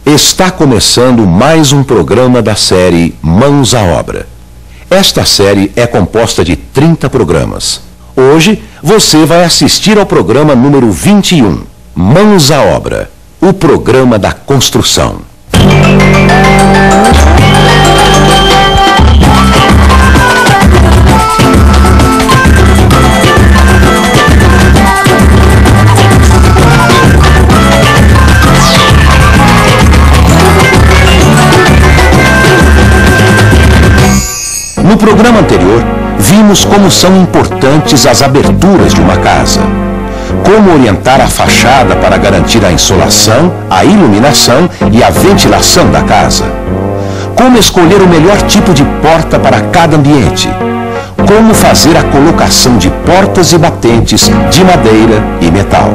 Está começando mais um programa da série Mãos à Obra. Esta série é composta de 30 programas. Hoje você vai assistir ao programa número 21, Mãos à Obra, o programa da construção. No programa anterior, vimos como são importantes as aberturas de uma casa, como orientar a fachada para garantir a insolação, a iluminação e a ventilação da casa, como escolher o melhor tipo de porta para cada ambiente, como fazer a colocação de portas e batentes de madeira e metal.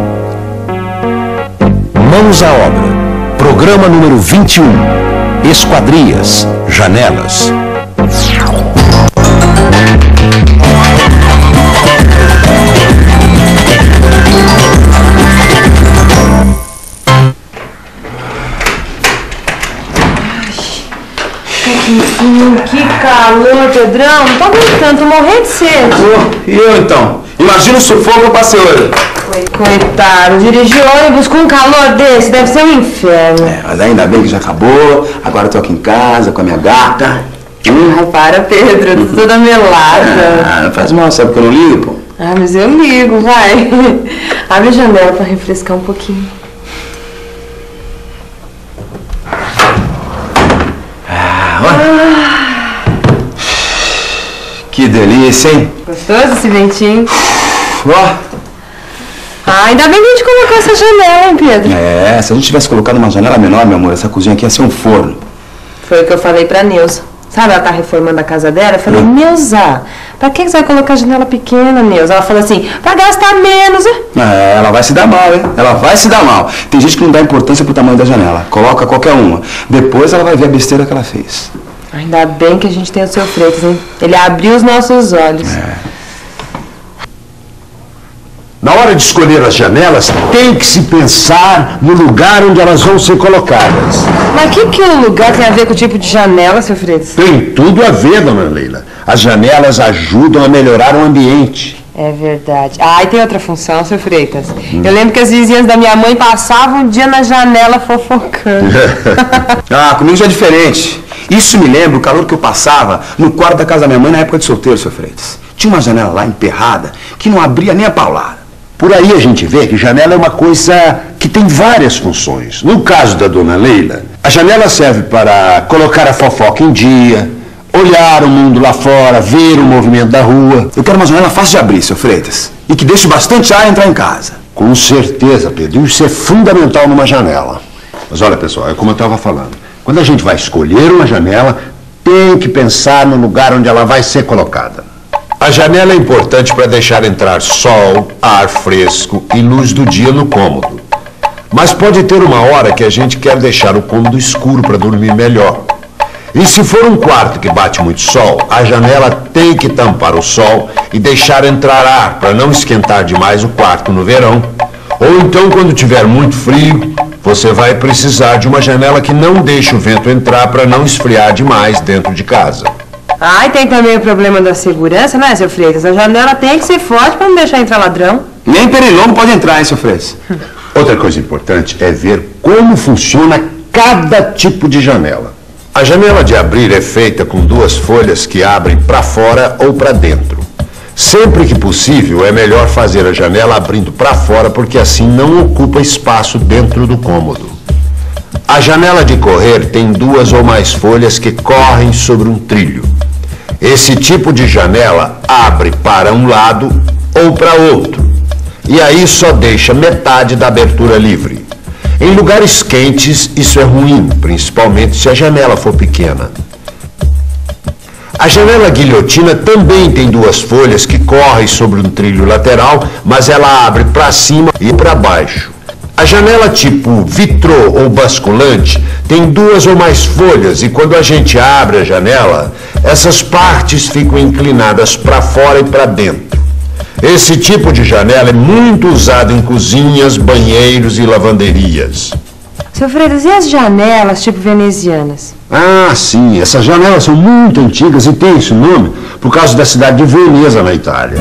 Mãos à obra, programa número 21, esquadrias, janelas. Que calor, Pedrão. Não tô aguentando, tô morrendo de sede. E eu então? Imagina o sufoco que eu passei hoje. Coitado, dirigir ônibus com um calor desse deve ser um inferno. Mas ainda bem que já acabou. Agora eu tô aqui em casa com a minha gata. Ai, para, Pedro, tô toda melada. Não faz mal, sabe que eu não ligo, pô? Ah, mas eu ligo, vai. Abre a janela pra refrescar um pouquinho. Que delícia, hein? Gostoso esse ventinho? Ó. Ah, ainda bem que a gente colocou essa janela, hein, Pedro? Se a gente tivesse colocado uma janela menor, meu amor, essa cozinha aqui ia ser um forno. Foi o que eu falei pra Neuza. Sabe, ela tá reformando a casa dela. Eu falei, Neuza, pra que você vai colocar janela pequena, Neuza? Ela falou assim, pra gastar menos, né? Ela vai se dar mal, hein? Ela vai se dar mal. Tem gente que não dá importância pro tamanho da janela. Coloca qualquer uma. Depois ela vai ver a besteira que ela fez. Ainda bem que a gente tem o seu Freitas, hein? Ele abriu os nossos olhos. Na hora de escolher as janelas, tem que se pensar no lugar onde elas vão ser colocadas. Mas o que o lugar tem a ver com o tipo de janela, seu Freitas? Tem tudo a ver, dona Leila. As janelas ajudam a melhorar o ambiente. É verdade. Ah, e tem outra função, seu Freitas. Eu lembro que as vizinhas da minha mãe passavam um dia na janela fofocando. Comigo já é diferente. Isso me lembra o calor que eu passava no quarto da casa da minha mãe na época de solteiro, seu Freitas. Tinha uma janela lá emperrada que não abria nem a paulada. Por aí a gente vê que janela é uma coisa que tem várias funções. No caso da dona Leila, a janela serve para colocar a fofoca em dia, olhar o mundo lá fora, ver o movimento da rua. Eu quero uma janela fácil de abrir, seu Freitas, e que deixe bastante ar entrar em casa. Com certeza, Pedro, isso é fundamental numa janela. Mas olha, pessoal, é como eu estava falando. Quando a gente vai escolher uma janela, tem que pensar no lugar onde ela vai ser colocada. A janela é importante para deixar entrar sol, ar fresco e luz do dia no cômodo. Mas pode ter uma hora que a gente quer deixar o cômodo escuro para dormir melhor. E se for um quarto que bate muito sol, a janela tem que tampar o sol e deixar entrar ar para não esquentar demais o quarto no verão. Ou então, quando tiver muito frio, você vai precisar de uma janela que não deixe o vento entrar para não esfriar demais dentro de casa. Ah, e tem também o problema da segurança, né, seu Freitas? A janela tem que ser forte para não deixar entrar ladrão. Nem pernilongo pode entrar, hein, seu Freitas? Outra coisa importante é ver como funciona cada tipo de janela. A janela de abrir é feita com duas folhas que abrem para fora ou para dentro. Sempre que possível, é melhor fazer a janela abrindo para fora, porque assim não ocupa espaço dentro do cômodo. A janela de correr tem duas ou mais folhas que correm sobre um trilho. Esse tipo de janela abre para um lado ou para outro, e aí só deixa metade da abertura livre. Em lugares quentes, isso é ruim, principalmente se a janela for pequena. A janela guilhotina também tem duas folhas que correm sobre um trilho lateral, mas ela abre para cima e para baixo. A janela tipo vitrô ou basculante tem 2 ou mais folhas e quando a gente abre a janela, essas partes ficam inclinadas para fora e para dentro. Esse tipo de janela é muito usado em cozinhas, banheiros e lavanderias. Seu Freitas, e as janelas tipo venezianas? Ah, sim, essas janelas são muito antigas e têm esse nome por causa da cidade de Veneza, na Itália.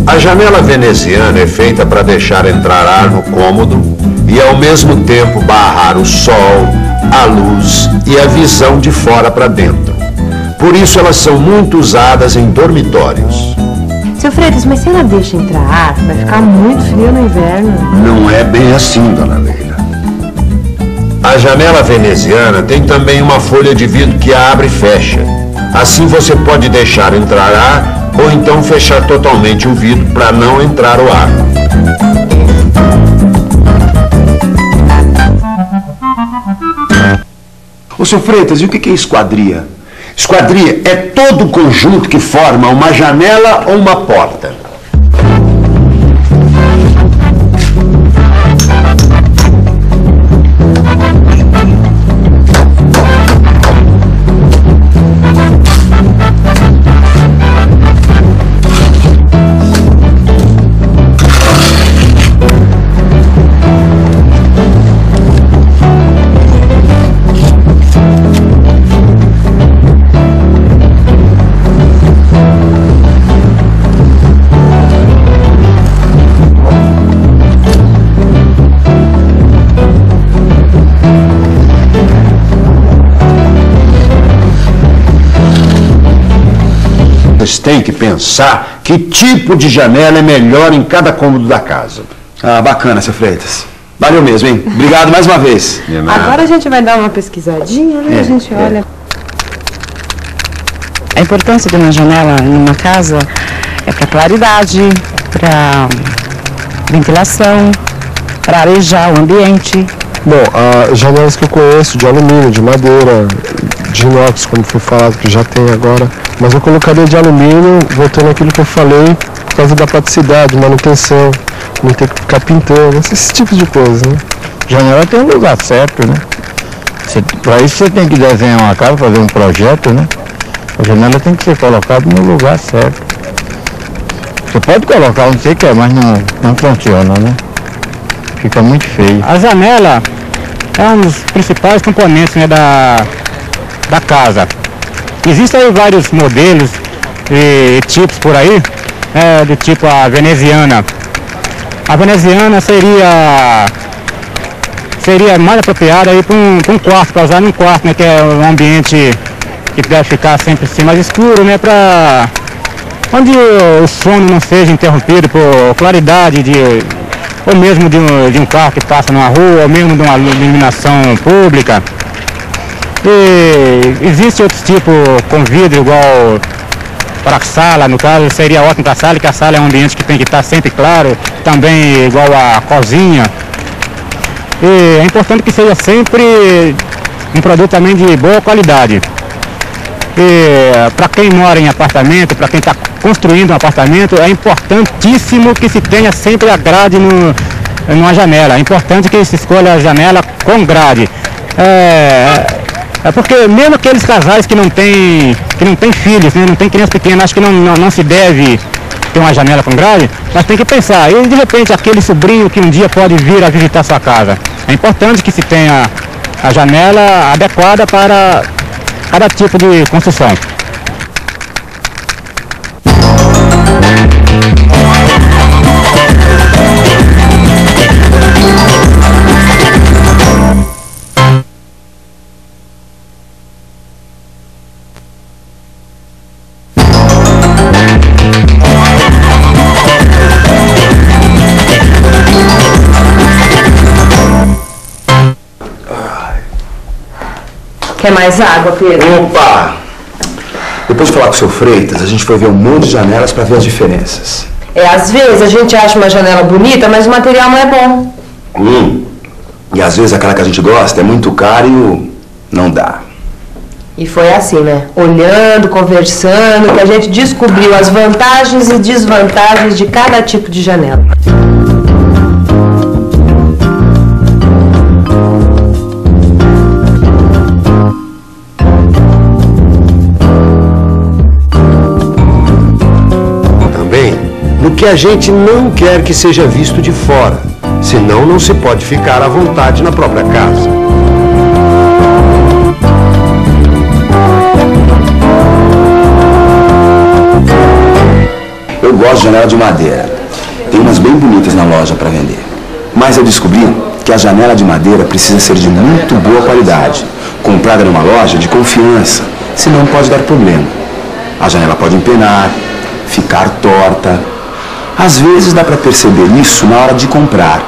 A janela veneziana é feita para deixar entrar ar no cômodo e ao mesmo tempo barrar o sol, a luz e a visão de fora para dentro. Por isso elas são muito usadas em dormitórios. Seu Freitas, mas se ela deixa entrar ar, vai ficar muito frio no inverno. Não é bem assim, dona Leila. A janela veneziana tem também uma folha de vidro que abre e fecha. Assim você pode deixar entrar ar ou então fechar totalmente o vidro para não entrar o ar. Ô, seu Freitas, e o que é esquadria? Esquadria é todo o conjunto que forma uma janela ou uma porta. Vocês têm que pensar que tipo de janela é melhor em cada cômodo da casa. Ah, bacana, seu Freitas. Valeu mesmo, hein? Obrigado mais uma vez. Agora a gente vai dar uma pesquisadinha, né? A gente olha. A importância de uma janela em uma casa é para claridade, para ventilação, para arejar o ambiente. Bom, as janelas que eu conheço de alumínio, de madeira, de inox, como foi falado, que já tem agora, mas eu colocaria de alumínio, voltando àquilo que eu falei, por causa da praticidade, manutenção, não ter que ficar pintando, esses tipos de coisas, né? Janela tem um lugar certo, né? Para isso você tem que desenhar uma casa, fazer um projeto, né? A janela tem que ser colocada no lugar certo. Você pode colocar onde você quer, mas não funciona, né? Fica muito feio. A janela é um dos principais componentes, né, da casa. Existem aí vários modelos e tipos por aí, do tipo a veneziana. A veneziana seria mais apropriada aí para um quarto, para usar num quarto, né, que é um ambiente que deve ficar sempre assim mais escuro, né, para onde o sono não seja interrompido por claridade ou mesmo de um carro que passa numa rua, ou mesmo de uma iluminação pública. E existe outros tipos com vidro igual para a sala, no caso seria ótimo para a sala, que a sala é um ambiente que tem que estar sempre claro, também igual a cozinha. E é importante que seja sempre um produto também de boa qualidade. E para quem mora em apartamento, para quem está construindo um apartamento, é importantíssimo que se tenha sempre a grade numa janela. É importante que se escolha a janela com grade. É porque mesmo aqueles casais que não têm filhos, né, não tem criança pequena, acho que não se deve ter uma janela com grade, mas tem que pensar, e de repente aquele sobrinho que um dia pode vir a visitar sua casa. É importante que se tenha a janela adequada para cada tipo de construção. Quer mais água, Pedro? Opa! Depois de falar com o seu Freitas, a gente foi ver um monte de janelas para ver as diferenças. Às vezes a gente acha uma janela bonita, mas o material não é bom. E às vezes aquela que a gente gosta é muito cara e não dá. E foi assim, né? Olhando, conversando, que a gente descobriu as vantagens e desvantagens de cada tipo de janela. porque a gente não quer que seja visto de fora, senão não se pode ficar à vontade na própria casa. Eu gosto de janela de madeira. Tem umas bem bonitas na loja para vender. Mas eu descobri que a janela de madeira precisa ser de muito boa qualidade, comprada numa loja de confiança, senão pode dar problema. A janela pode empenar, ficar torta. Às vezes dá para perceber isso na hora de comprar.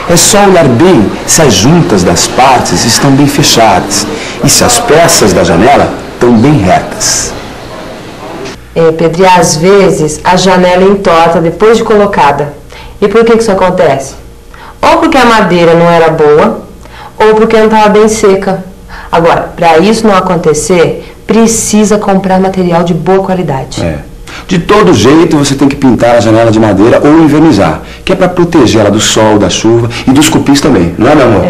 É só olhar bem se as juntas das partes estão bem fechadas e se as peças da janela estão bem retas. Pedro, e às vezes a janela entorta depois de colocada. E por que isso acontece? Ou porque a madeira não era boa, ou porque não estava bem seca. Agora, para isso não acontecer, precisa comprar material de boa qualidade. De todo jeito, você tem que pintar a janela de madeira ou envernizar, que é para proteger ela do sol, da chuva e dos cupins também, não é, meu amor?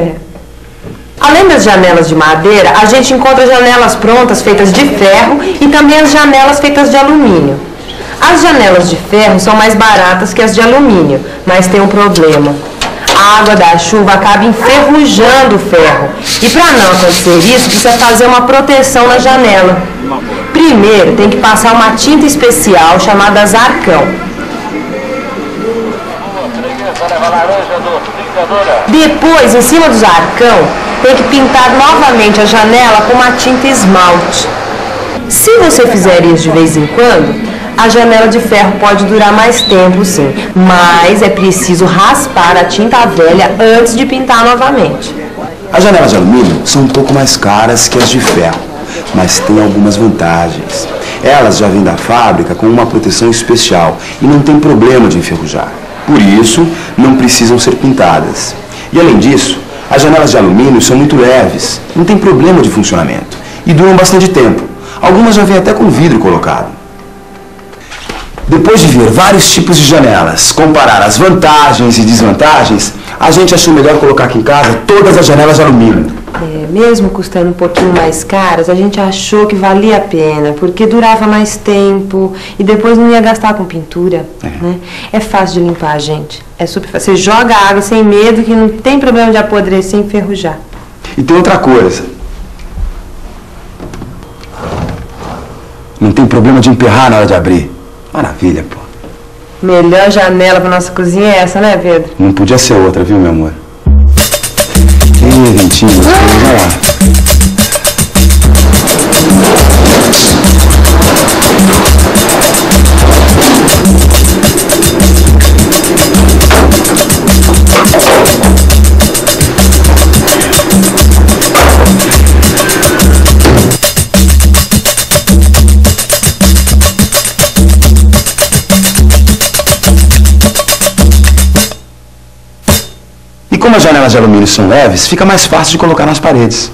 Além das janelas de madeira, a gente encontra janelas prontas feitas de ferro e também as janelas feitas de alumínio. As janelas de ferro são mais baratas que as de alumínio, mas tem um problema. A água da chuva acaba enferrujando o ferro. E para não acontecer isso, precisa fazer uma proteção na janela. Primeiro, tem que passar uma tinta especial chamada Zarcão. Depois, em cima do Zarcão, tem que pintar novamente a janela com uma tinta esmalte. Se você fizer isso de vez em quando, a janela de ferro pode durar mais tempo, sim, mas é preciso raspar a tinta velha antes de pintar novamente. As janelas de alumínio são um pouco mais caras que as de ferro, mas têm algumas vantagens. Elas já vêm da fábrica com uma proteção especial e não tem problema de enferrujar. Por isso, não precisam ser pintadas. E além disso, as janelas de alumínio são muito leves, não tem problema de funcionamento e duram bastante tempo. Algumas já vêm até com vidro colocado. Depois de ver vários tipos de janelas, comparar as vantagens e desvantagens, a gente achou melhor colocar aqui em casa todas as janelas de alumínio. Mesmo custando um pouquinho mais caras, a gente achou que valia a pena, porque durava mais tempo e depois não ia gastar com pintura. Né? É fácil de limpar, gente. É super fácil. Você joga a água sem medo, que não tem problema de apodrecer e enferrujar. E tem outra coisa. Não tem problema de emperrar na hora de abrir. Maravilha, pô. Melhor janela pra nossa cozinha é essa, né, Pedro? Não podia ser outra, viu, meu amor? Ih, ventinho, olha lá. Como as janelas de alumínio são leves, fica mais fácil de colocar nas paredes.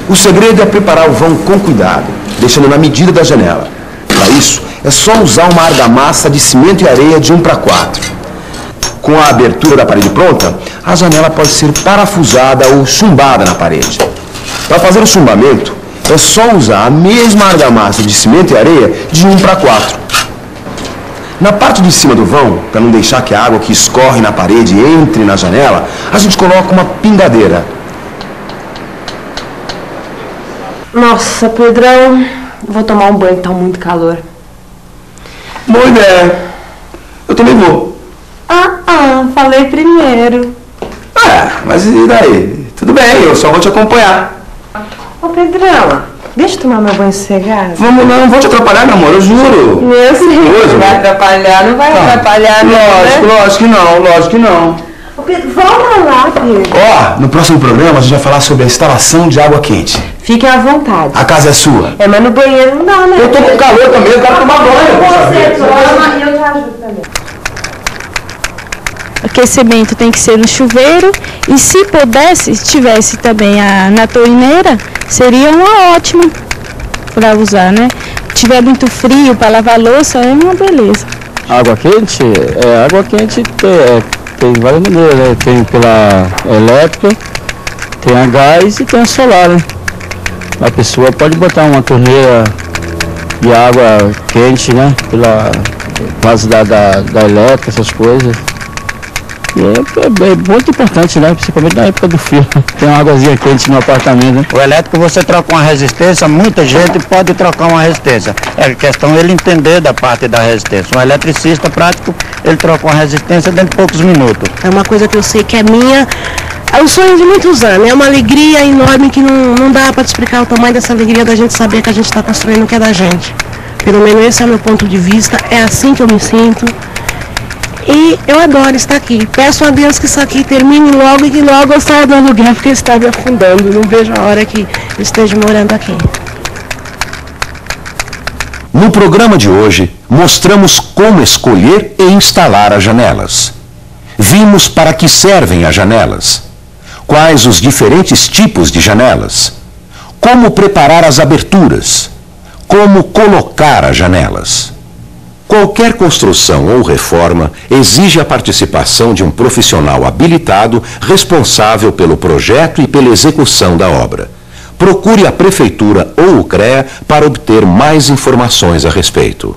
O segredo é preparar o vão com cuidado, deixando na medida da janela. Para isso, é só usar uma argamassa de cimento e areia de 1:4. Com a abertura da parede pronta, a janela pode ser parafusada ou chumbada na parede. Para fazer o chumbamento, é só usar a mesma argamassa de cimento e areia de 1:4. Na parte de cima do vão, para não deixar que a água que escorre na parede entre na janela, a gente coloca uma pingadeira. Nossa, Pedrão, vou tomar um banho, tá muito calor. Boa ideia. Eu também vou. Falei primeiro. Mas e daí? Tudo bem, eu só vou te acompanhar. Ô, Pedrão, deixa eu tomar meu banho sossegado. Vamos, não vou te atrapalhar, meu amor, eu juro. Meu senhor, não vai atrapalhar, não vai atrapalhar, lógico, né? Lógico que não. Ô, Pedro, vamos lá, Pedro. No próximo programa a gente vai falar sobre a instalação de água quente. Fiquem à vontade. A casa é sua. Mas no banheiro não dá, né? Eu tô com calor também, eu quero tomar banho. Você toma e eu te ajudo também. O aquecimento tem que ser no chuveiro e se pudesse, se tivesse também na torneira, seria uma ótima para usar, né? Se tiver muito frio para lavar louça, é uma beleza. Água quente? Água quente tem várias maneiras, né? Tem pela elétrica, tem a gás e tem a solar, né? A pessoa pode botar uma torneira de água quente, né? base da elétrica, essas coisas. E é muito importante, né? Principalmente na época do frio. Tem uma águazinha quente no apartamento, né? O elétrico, você troca uma resistência, muita gente pode trocar uma resistência. É questão ele entender da parte da resistência. Um eletricista prático, ele troca uma resistência dentro de poucos minutos. É uma coisa que eu sei que é minha, é um sonho de muitos anos. É uma alegria enorme que não dá para te explicar o tamanho dessa alegria da gente saber que a gente está construindo o que é da gente. Pelo menos esse é o meu ponto de vista, é assim que eu me sinto. E eu adoro estar aqui. Peço a Deus que isso aqui termine logo e que logo eu saia do aluguel, porque está me afundando. Não vejo a hora que eu esteja morando aqui. No programa de hoje, mostramos como escolher e instalar as janelas. Vimos para que servem as janelas, quais os diferentes tipos de janelas, como preparar as aberturas, como colocar as janelas. Qualquer construção ou reforma exige a participação de um profissional habilitado responsável pelo projeto e pela execução da obra. Procure a Prefeitura ou o CREA para obter mais informações a respeito.